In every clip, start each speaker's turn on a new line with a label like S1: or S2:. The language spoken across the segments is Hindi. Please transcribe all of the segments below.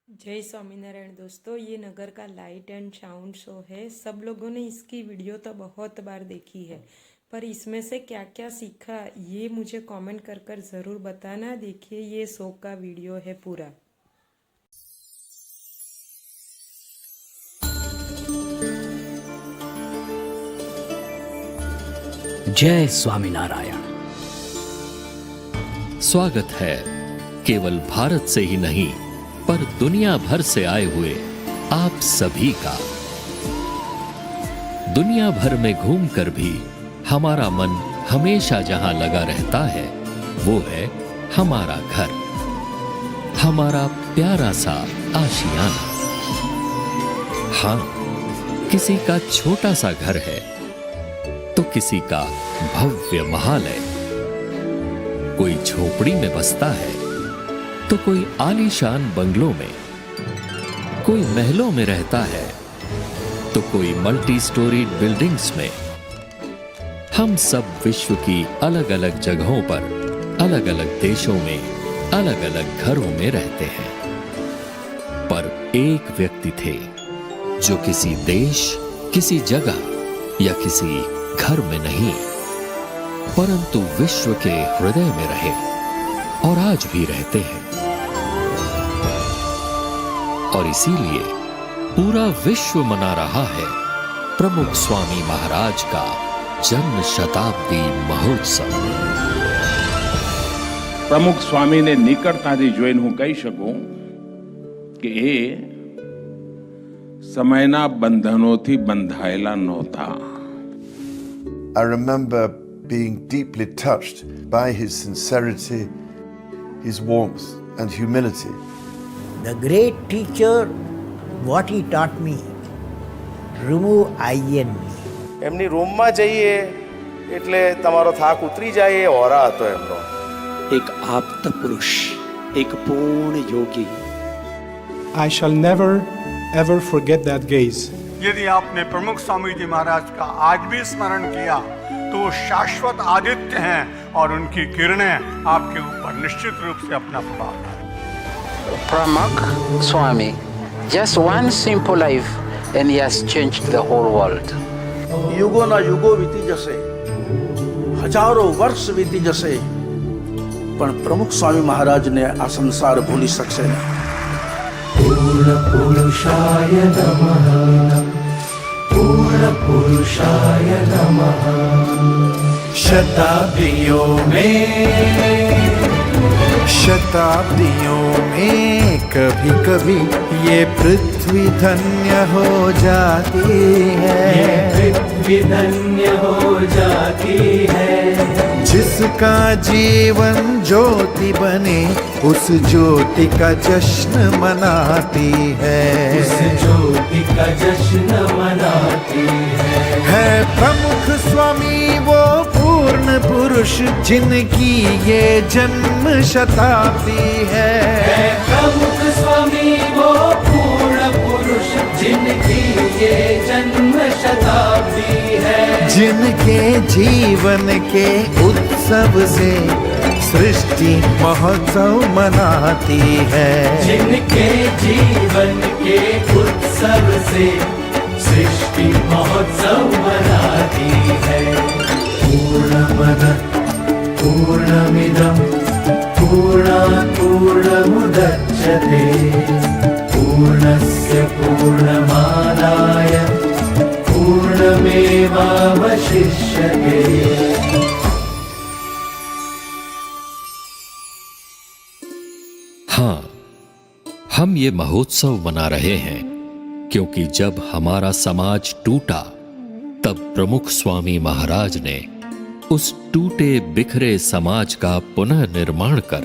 S1: जय स्वामीनारायण दोस्तों, ये नगर का लाइट एंड साउंड शो है। सब लोगों ने इसकी वीडियो तो बहुत बार देखी है, पर इसमें से क्या क्या सीखा ये मुझे कमेंट कर कर ज़रूर बताना। देखिए, ये शो का वीडियो है पूरा।
S2: जय स्वामीनारायण। स्वागत है केवल भारत से ही नहीं पर दुनिया भर से आए हुए आप सभी का। दुनिया भर में घूमकर भी हमारा मन हमेशा जहां लगा रहता है वो है हमारा घर, हमारा प्यारा सा आशियाना। हाँ, किसी का छोटा सा घर है तो किसी का भव्य महल है। कोई झोपड़ी में बसता है तो कोई आलीशान बंगलों में, कोई महलों में रहता है तो कोई मल्टी स्टोरीड बिल्डिंग्स में। हम सब विश्व की अलग अलग जगहों पर, अलग अलग देशों में, अलग अलग घरों में रहते हैं। पर एक व्यक्ति थे जो किसी देश, किसी जगह या किसी घर में नहीं, परंतु विश्व के हृदय में रहे और आज भी रहते हैं। और इसीलिए पूरा विश्व मना रहा है प्रमुख स्वामी महाराज का जन्म शताब्दी महोत्सव।
S3: પ્રમુખ સ્વામીને નિકટતાથી જોઈને હું કહી શકું કે એ સમયના બંધનોથી બંધાયેલા નહોતા.
S4: I remember being deeply touched by his sincerity, his warmth and humility.
S5: The great teacher, what he taught me, remove I and me.
S6: એમની રૂમમાં જઈએ એટલે તમારો થાક ઉતરી જાય, એ ઓરા હતો એમનો.
S7: एक आप्त पुरुष, एक पूर्ण योगी।
S8: I shall never ever forget that gaze.
S9: यदि आपने प्रमुख स्वामी जी महाराज का आज भी स्मरण किया तो वो शाश्वत आदित्य हैं और उनकी किरणें आपके ऊपर निश्चित रूप से अपना प्रभाव डालेंगी।
S10: Pramukh Swami, just one simple life and he has changed the whole world.
S6: યુગોના યુગો વીતી જશે, હજારો વર્ષ વીતી જશે, પણ પ્રમુખ સ્વામી મહારાજને આ સંસાર ભૂલી શકશે નહીં.
S11: પૂર્ણ પુરુષાય નમઃ, પૂર્ણ પુરુષાય નમઃ।
S12: शताब्दियों में कभी कभी ये पृथ्वी धन्य हो जाती है,
S11: पृथ्वी धन्य हो जाती है।
S12: जिसका जीवन ज्योति बने उस ज्योति का जश्न मनाती है,
S11: उस ज्योति का जश्न मनाती
S12: है प्रमुख स्वामी वो पूर्ण पुरुष जिनकी ये जन्म शताब्दी है।
S11: प्रमुख स्वामी वो पूर्ण पुरुष जिनकी ये जन्म शताब्दी है।
S12: जिनके जीवन के उत्सव से सृष्टि महोत्सव मनाती है,
S11: जिनके जीवन के उत्सव से सृष्टि महोत्सव मनाती है। पूर्णमद पूर्णमिदं पूर्णात् पूर्णमुदच्यते पूर्णस्य पूर्णमादाय पूर्णमेवावशिष्यते।
S2: हाँ, हम ये महोत्सव मना रहे हैं क्योंकि जब हमारा समाज टूटा तब प्रमुख स्वामी महाराज ने उस टूटे बिखरे समाज का पुनः निर्माण कर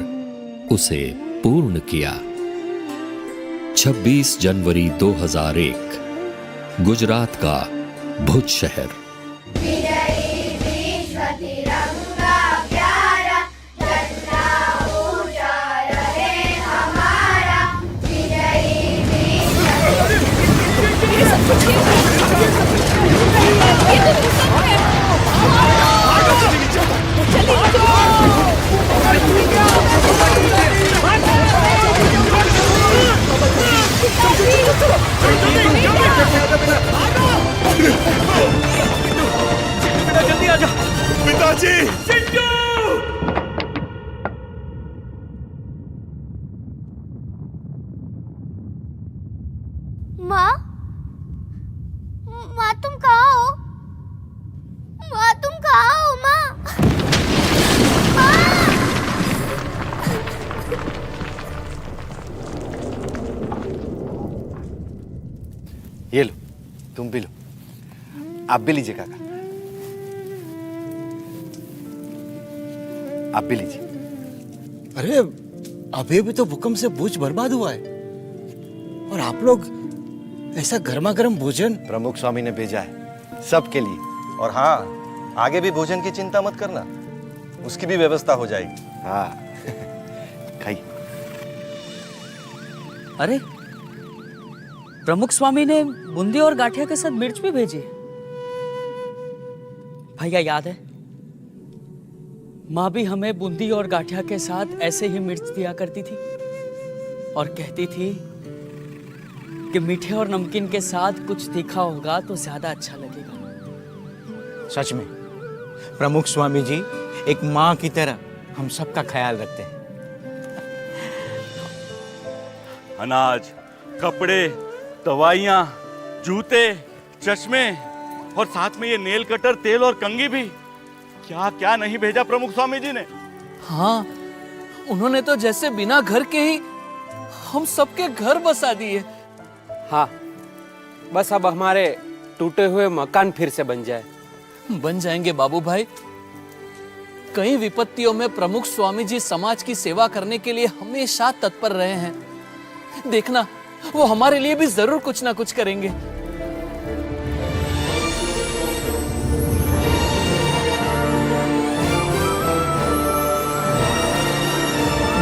S2: उसे पूर्ण किया। 26 जनवरी 2001, गुजरात का भुज शहर।
S11: चलिए
S13: जी चिंटू!
S14: माँ, माँ तुम कहाँ हो? माँ तुम कहाँ हो माँ?
S15: ये लो, तुम भी लो। आप भी लीजिए काका, आप भी लीजिए।
S16: अरे अभी भी तो भूकंप से भुज बर्बाद हुआ है और आप लोग ऐसा गर्मा गर्म भोजन।
S15: प्रमुख स्वामी ने भेजा है सबके लिए। और हाँ, आगे भी भोजन की चिंता मत करना, उसकी भी व्यवस्था हो जाएगी। हाँ खाइए।
S17: अरे प्रमुख स्वामी ने बूंदी और गाठिया के साथ मिर्च भी भेजी है। भैया याद है, माँ भी हमें बूंदी और गाठिया के साथ ऐसे ही मिर्च दिया करती थी और कहती थी कि मीठे और नमकीन के साथ कुछ तीखा होगा तो ज्यादा अच्छा लगेगा।
S16: सच में प्रमुख स्वामी जी एक माँ की तरह हम सबका ख्याल रखते हैं।
S13: अनाज, कपड़े, दवाइयाँ, जूते, चश्मे और साथ में ये नेल कटर, तेल और कंघी भी। क्या क्या नहीं भेजा प्रमुख स्वामी जी ने।
S17: हाँ, उन्होंने तो जैसे बिना घर के ही हम सबके घर बसा दिए।
S18: हाँ, बस अब हमारे टूटे हुए मकान फिर से बन जाए।
S17: बन जाएंगे बाबू भाई। कई विपत्तियों में प्रमुख स्वामी जी समाज की सेवा करने के लिए हमेशा तत्पर रहे हैं। देखना, वो हमारे लिए भी जरूर कुछ ना कुछ करेंगे।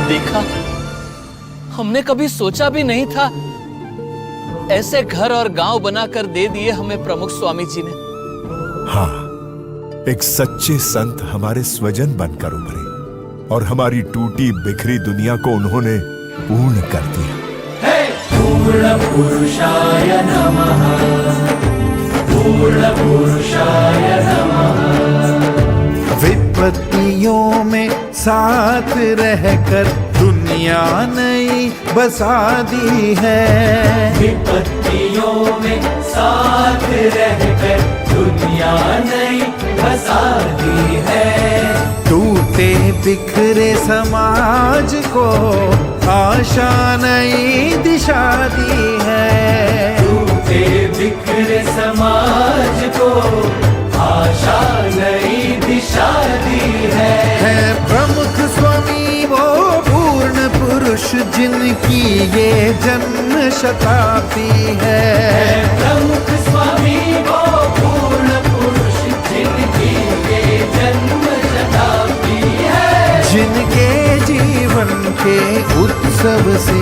S17: देखा, हमने कभी सोचा भी नहीं था ऐसे घर और गांव बनाकर दे दिए हमें प्रमुख स्वामी जी ने।
S19: हाँ, एक सच्चे संत हमारे स्वजन बनकर उभरे और हमारी टूटी बिखरी दुनिया को उन्होंने पूर्ण कर दिया।
S11: पूर्ण पुरुषाय नमः, पूर्ण पुरुषाय नमः।
S12: विपत्तियों में साथ रहकर दुनिया नई बसा दी है।
S11: विपत्तियों में साथ रहकर दुनिया नई बसा दी है।
S12: टूटे बिखरे समाज को आशा नई दिशा दी है।
S11: टूटे बिखरे समाज को आशा नई दिशा दी है।
S12: प्रमुख स्वामी वो पूर्ण पुरुष जिनकी ये जन्म शताब्दी है।
S11: प्रमुख स्वामी वो पूर्ण पुरुष जिनकी ये जन्म शताब्दी है।
S12: जिनके जीवन के उत्सव से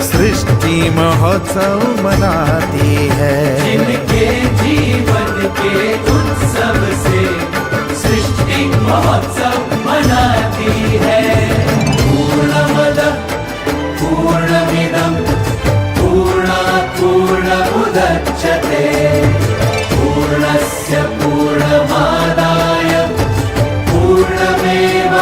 S12: सृष्टि महोत्सव मनाती है।
S11: जिनके जीवन के उत्सव से सृष्टि महोत्सव मनाती है। पूर्णमद पूर्णमिदं पूर्णात् पूर्णमुदच्यते पूर्णस्य पूर्णमादाय पूर्णमेवावशिष्यते।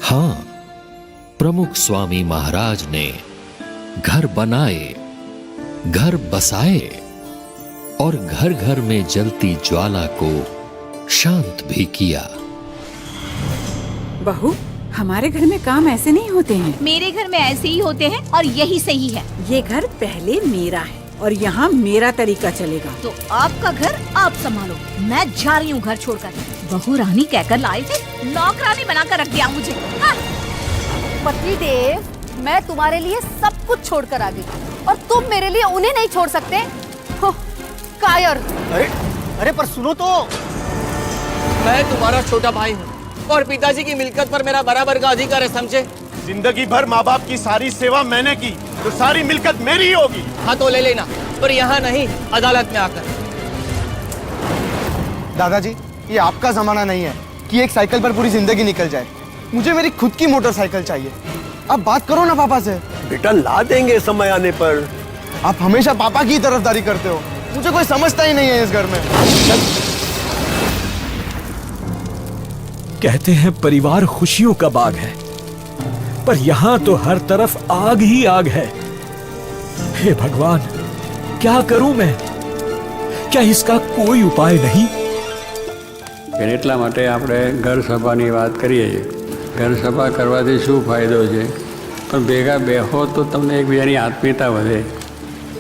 S2: हाँ, प्रमुख स्वामी महाराज ने घर बनाए, घर बसाए और घर घर में जलती ज्वाला को शांत भी किया।
S20: बहू, हमारे घर में काम ऐसे नहीं होते हैं।
S21: मेरे घर में ऐसे ही होते हैं और यही सही है।
S20: ये घर पहले मेरा है और यहाँ मेरा तरीका चलेगा।
S21: तो आपका घर आप संभालो, मैं जा रही हूँ घर छोड़कर। बहू रानी कहकर लाए थे, नौकरानी बनाकर रख दिया मुझे। हाँ।
S22: पति देव, मैं तुम्हारे लिए सब कुछ छोड़कर आ गई और तुम मेरे लिए उन्हें नहीं छोड़ सकते। कायर।
S16: अरे पर सुनो तो,
S17: मैं तुम्हारा छोटा भाई हूँ और पिताजी की मिल्कियत पर मेरा बराबर का अधिकार है, समझे?
S9: जिंदगी भर माँ बाप की सारी सेवा मैंने की तो सारी मिल्कियत मेरी ही होगी।
S17: हाँ तो ले लेना, पर यहाँ नहीं, अदालत में आकर।
S16: दादाजी, ये आपका जमाना नहीं है कि एक साइकिल पर पूरी जिंदगी निकल जाए। मुझे मेरी खुद की मोटरसाइकिल चाहिए। अब बात करो ना पापा से।
S18: बेटा ला देंगे समय आने पर।
S1: आप हमेशा पापा की तरफदारी करते हो, मुझे कोई समझता ही नहीं है इस घर में।
S3: कहते हैं परिवार खुशियों का बाग है, पर यहां तो हर तरफ आग ही आग है। हे भगवान, क्या करूं मैं? क्या इसका कोई उपाय नहीं?
S23: એટલા માટે આપણે ઘર સભાની વાત કરીએ છીએ। ઘર સભા કરવાથી શું ફાયદો છે? પણ ભેગા બેહો તો તમને એકબીજાની આત્મીયતા વધે,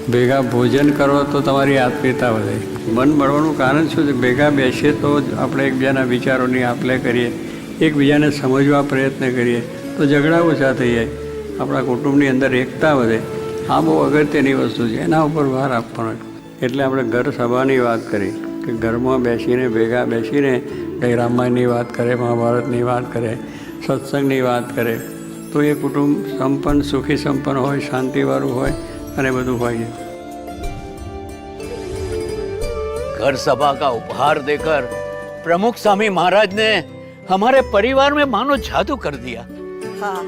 S23: ભેગા ભોજન કરો તો તમારી આત્મીયતા વધે। મન મળવાનું કારણ શું છે? ભેગા બેસીએ તો આપણે એકબીજાના વિચારોની આપ-લે કરીએ, એકબીજાને સમજવા પ્રયત્ન કરીએ તો ઝઘડા ઓછા થઈ જાય, આપણા કુટુંબની અંદર એકતા વધે। આ બહુ અગત્યની વસ્તુ છે, એના ઉપર ભાર આપવાનો। એટલે આપણે ઘર સભાની વાત કરી કે ઘરમાં બેસીને ભેગા બેસીને કંઈ રામાયણની વાત કરે, મહાભારતની વાત કરે, સત્સંગની વાત કરે તો એ કુટુંબ સંપન્ન, સુખી સંપન્ન હોય, શાંતિવાળું હોય અને બધું હોય।
S7: घर सभा का उपहार देकर प्रमुख स्वामी महाराज ने हमारे परिवार में मानो जादू कर दिया।
S20: हाँ,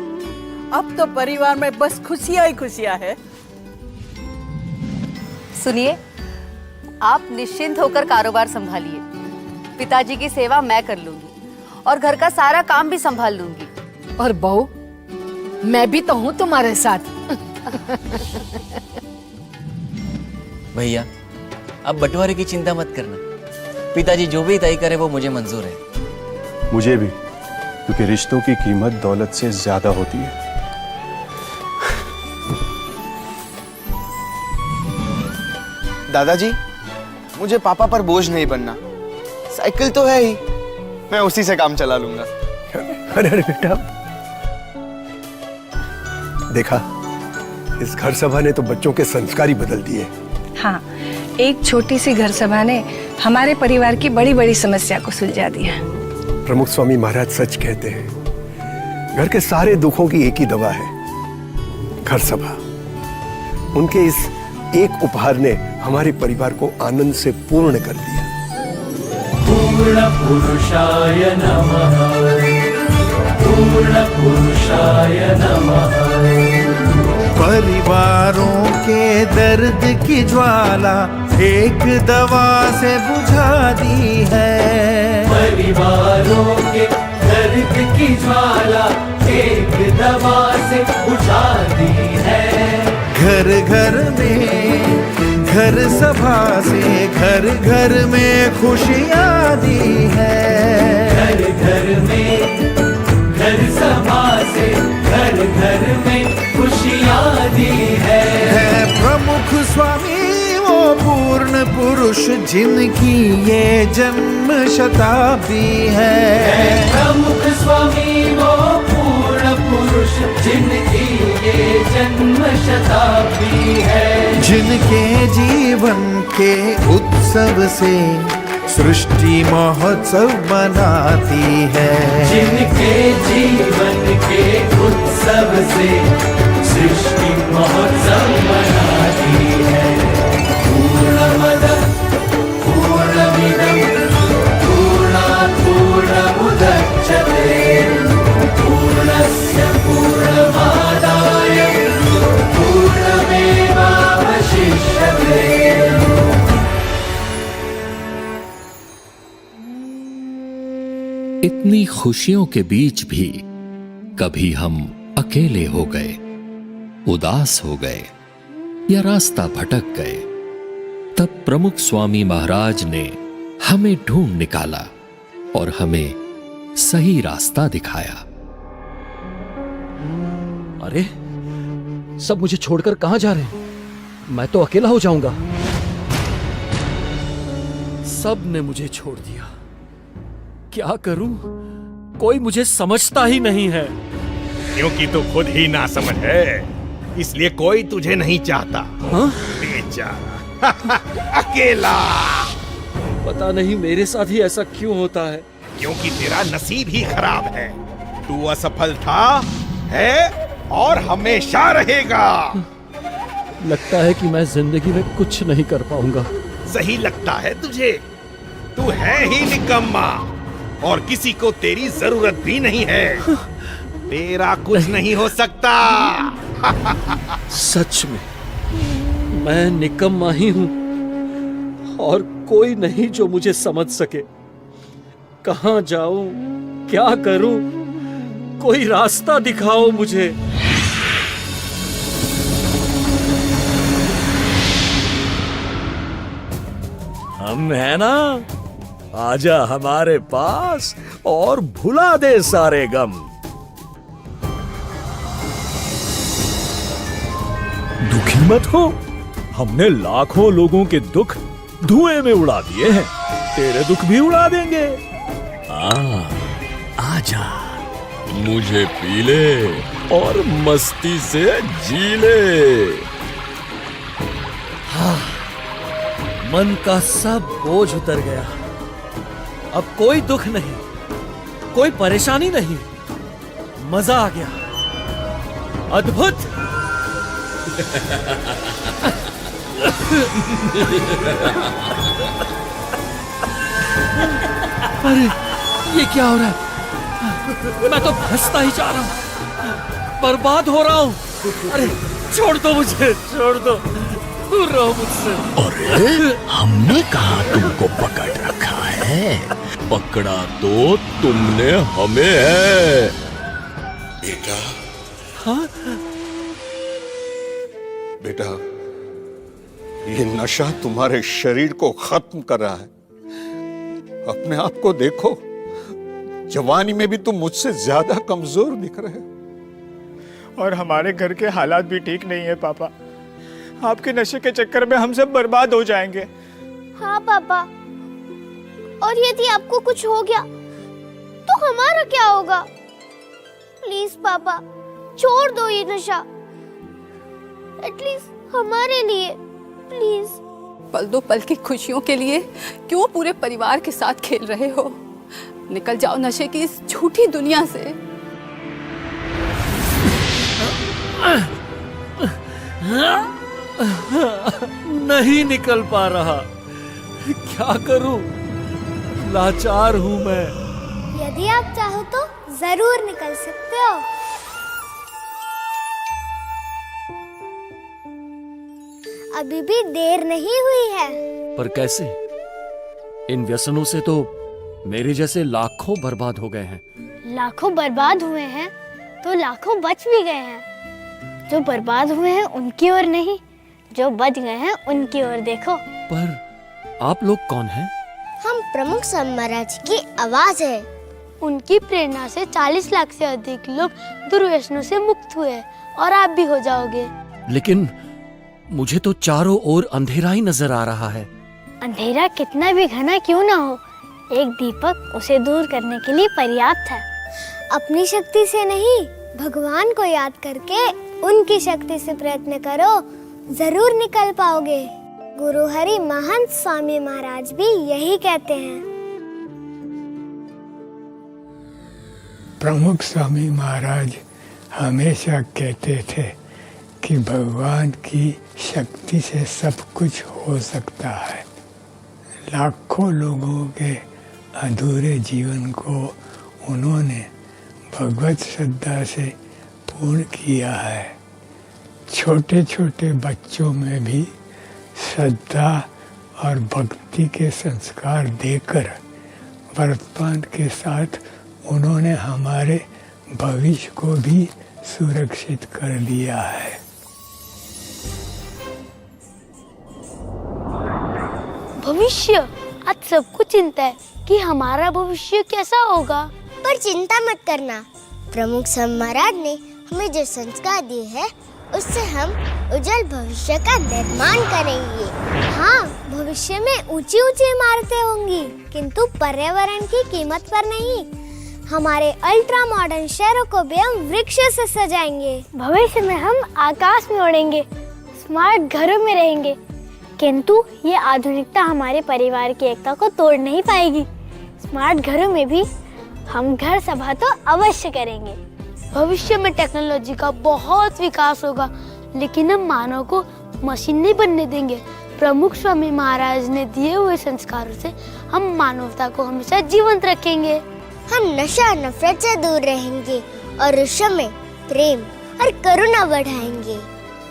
S20: अब तो परिवार में बस खुशियां ही खुशियां है।
S22: सुनिए, आप निश्चिंत होकर कारोबार संभालिए। पिताजी की सेवा मैं कर लूंगी और घर का सारा काम भी संभाल लूंगी।
S21: और बहू, मैं भी तो हूँ तुम्हारे साथ।
S24: भैया, अब बंटवारे की चिंता मत करना, पिताजी जो भी तय करे वो मुझे मंजूर है।
S25: मुझे भी, क्योंकि रिश्तों की कीमत दौलत से ज्यादा होती है।
S1: दादाजी, मुझे पापा पर बोझ नहीं बनना। साइकिल तो है ही, मैं उसी से काम चला लूंगा।
S3: अरे अरे बेटा, देखा, इस घर सभा ने तो बच्चों के संस्कार ही बदल दिए।
S26: हाँ, एक छोटी सी घर सभा ने हमारे परिवार की बड़ी बड़ी समस्या को सुलझा दिया।
S3: प्रमुख स्वामी महाराज सच कहते हैं, घर के सारे दुखों की एक ही दवा है, घर सभा। उनके इस एक उपहार ने हमारे परिवार को आनंद से पूर्ण कर दिया।
S11: पूर्ण पुरुषाय नमः, पूर्ण पुरुषाय नमः।
S12: परिवारों के दर्द की ज्वाला एक दवा से बुझा दी है।
S11: परिवारों के दर्द की ज्वाला एक दवा से बुझा दी है।
S12: घर घर में, घर सभा से घर घर में खुशियाँ दी है।
S11: घर घर में, घर सभा से घर घर में खुशियाँ दी है।
S12: प्रमुख स्वामी वो पूर्ण पुरुष जिनकी ये जन्म शताब्दी है।
S11: प्रमुख स्वामी वो पूर्ण पुरुष जिनकी ये जन्म शताब्दी है।
S12: जिनके जीवन के उत्सव से सृष्टि महोत्सव मनाती है।
S11: जिनके जीवन के उत्सव से सृष्टि महोत्सव मनाती है। पूर्णमदः पूर्णमिदं पूर्णात् पूर्णमुदच्यते पूर्णस्य पूर्णमादाय पूर्णमेवावशिष्यते।
S2: इतनी खुशियों के बीच भी कभी हम अकेले हो गए, उदास हो गए या रास्ता भटक गए, तब प्रमुख स्वामी महाराज ने हमें ढूंढ निकाला और हमें सही रास्ता दिखाया।
S27: अरे, सब मुझे छोड़कर कहां जा रहे हैं? मैं तो अकेला हो जाऊंगा। सब ने मुझे छोड़ दिया, क्या करूं? कोई मुझे समझता ही नहीं है।
S19: क्योंकि तू खुद ही ना समझ है, इसलिए कोई तुझे नहीं चाहता।
S27: हाँ?
S19: बेचारा अकेला।
S27: पता नहीं मेरे साथ ही ऐसा क्यों होता है।
S19: क्योंकि तेरा नसीब ही खराब है। तू असफल था, है और हमेशा रहेगा।
S27: लगता है कि मैं जिंदगी में कुछ नहीं कर पाऊंगा।
S19: सही लगता है तुझे? तू है ही निकम्मा और किसी को तेरी जरूरत भी नहीं है। तेरा कुछ नहीं हो सकता।
S27: सच में मैं निकम्मा ही हूं और कोई नहीं जो मुझे समझ सके। कहां जाऊं, क्या करूं, कोई रास्ता दिखाओ मुझे।
S4: हम है ना, आजा हमारे पास और भुला दे सारे गम। दुखी मत हो, हमने लाखों लोगों के दुख धुएं में उड़ा दिए हैं, तेरे दुख भी उड़ा देंगे। आजा, मुझे पी ले और मस्ती से जी ले।
S27: हाँ, मन का सब बोझ उतर गया। अब कोई दुख नहीं, कोई परेशानी नहीं, मजा आ गया। अद्भुत। अरे ये क्या हो रहा है? मैं तो फंसता ही जा रहा हूँ, बर्बाद हो रहा हूँ। अरे छोड़ दो मुझे, छोड़ दो, दूर रहो मुझसे।
S4: अरे हमने कहा तुमको पकड़ रखा है, पकड़ा तो तुमने हमें है।
S3: बेटा,
S27: हाँ?
S3: बेटा, ये नशा तुम्हारे शरीर को खत्म कर रहा है। अपने आप को देखो, जवानी में भी तुम मुझसे ज्यादा कमजोर दिख रहे हो।
S1: और हमारे घर के हालात भी ठीक नहीं है पापा। आपके नशे के चक्कर में हम सब बर्बाद हो जाएंगे।
S5: हाँ पापा, और यदि आपको कुछ हो गया तो हमारा क्या होगा? प्लीज पापा, छोड़ दो ये नशा, एटलीस्ट हमारे लिए, प्लीज।
S22: पल दो पल की खुशियों के लिए क्यों पूरे परिवार के साथ खेल रहे हो? निकल जाओ नशे की इस झूठी दुनिया से।
S27: नहीं निकल पा रहा, क्या करूं? लाचार हूं मैं।
S5: यदि आप चाहो तो जरूर निकल सकते हो। अभी भी देर नहीं हुई है।
S27: पर कैसे? इन व्यसनों से तो मेरे जैसे लाखों बर्बाद हो गए हैं।
S5: लाखों बर्बाद हुए हैं तो लाखों बच भी गए हैं। जो बर्बाद हुए हैं उनकी ओर नहीं, जो बच गए हैं उनकी ओर देखो।
S27: पर आप लोग कौन हैं?
S5: हम प्रमुख स्वामी महाराज की आवाज है। उनकी प्रेरणा से 40 लाख से अधिक लोग दुर्व्यसनों से मुक्त हुए और आप भी हो जाओगे।
S27: लेकिन मुझे तो चारों ओर अंधेरा ही नजर आ रहा है।
S5: अंधेरा कितना भी घना क्यों ना हो, एक दीपक उसे दूर करने के लिए पर्याप्त है। अपनी शक्ति से नहीं, भगवान को याद करके उनकी शक्ति से प्रयत्न करो, जरूर निकल पाओगे। गुरु हरि महंत स्वामी महाराज भी यही कहते हैं।
S6: प्रमुख स्वामी महाराज हमेशा कहते थे कि भगवान की शक्ति से सब कुछ हो सकता है। लाखों लोगों के अधूरे जीवन को उन्होंने भगवत श्रद्धा से पूर्ण किया है। छोटे छोटे बच्चों में भी श्रद्धा और भक्ति के संस्कार देकर वर्तमान के साथ उन्होंने हमारे भविष्य को भी सुरक्षित कर लिया है।
S5: भविष्य, आज सबको चिंता है कि हमारा भविष्य कैसा होगा। पर चिंता मत करना, प्रमुख स्वामी महाराज ने हमें जो संस्कार दिए हैं उससे हम उज्जवल भविष्य का निर्माण करेंगे। हाँ, भविष्य में ऊंची ऊंची इमारतें होंगी, किंतु पर्यावरण की कीमत पर नहीं। हमारे अल्ट्रा मॉडर्न शहरों को भी हम वृक्ष से सजाएंगे। भविष्य में हम आकाश में उड़ेंगे, स्मार्ट घरों में रहेंगे, किंतु ये आधुनिकता हमारे परिवार की एकता को तोड़ नहीं पाएगी। स्मार्ट घरों में भी हम घर सभा तो अवश्य करेंगे। भविष्य में टेक्नोलॉजी का बहुत विकास होगा, लेकिन हम मानव को मशीन नहीं बनने देंगे। प्रमुख स्वामी महाराज ने दिए हुए संस्कारों से हम मानवता को हमेशा जीवंत रखेंगे। हम नशा नफरत से दूर रहेंगे और विश्व में प्रेम और करुणा बढ़ाएंगे।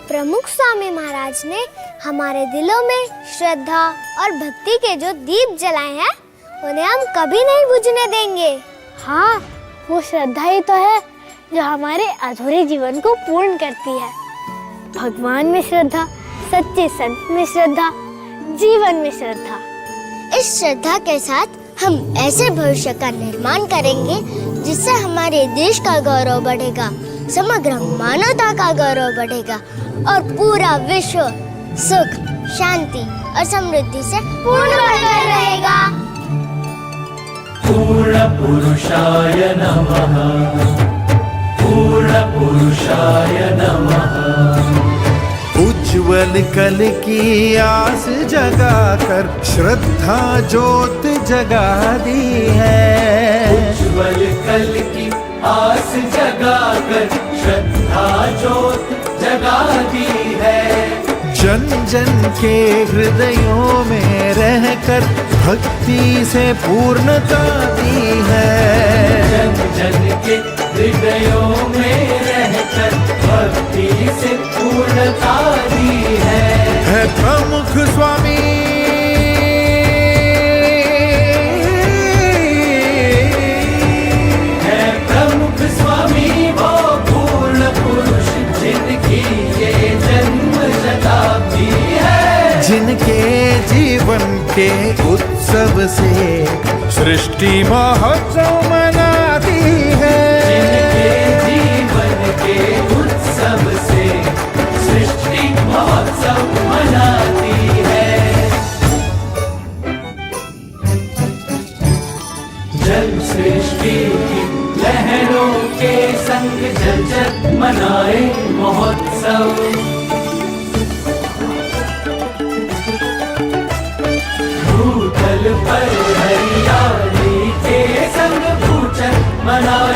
S5: प्रमुख स्वामी महाराज ने हमारे दिलों में श्रद्धा और भक्ति के जो दीप जलाए हैं उन्हें हम कभी नहीं बुझने देंगे। हाँ, वो श्रद्धा ही तो है जो हमारे अधूरे जीवन को पूर्ण करती है। भगवान में श्रद्धा, सच्चे संत में श्रद्धा, जीवन में श्रद्धा। इस श्रद्धा के साथ हम ऐसे भविष्य का निर्माण करेंगे जिससे हमारे देश का गौरव बढ़ेगा, समग्र मानवता का गौरव बढ़ेगा और पूरा विश्व सुख, शांति और समृद्धि से पूर्ण भरकर रहेगा।
S11: पूर्ण पुरुषाय नमः, पूर्ण पुरुषाय नमः।
S12: उज्ज्वल कल की आस जगाकर श्रद्धा ज्योत जगा दी है।
S11: उज्ज्वल कल की आस जगाकर श्रद्धा ज्योत जगा दी है।
S12: जन जन के हृदयों में रहकर भक्ति से पूर्णता दी है।
S11: जन जन के हृदयों में रहकर भक्ति से पूर्णता दी है।
S12: प्रमुख स्वामी
S11: है, प्रमुख स्वामी वो पूर्ण पुरुष जिनकी ये जन्म शताब्दी है।
S12: जिनके जीवन के उत्सव से सृष्टि महोत्सव मनाती है।
S11: जिनके जीवन के उत्सव से सृष्टि महोत्सव मनाती है। जल सृष्टि की लहरों के संग जल जल मनाए महोत्सव। भूतल पर हरियाली के संग भूचल मनाए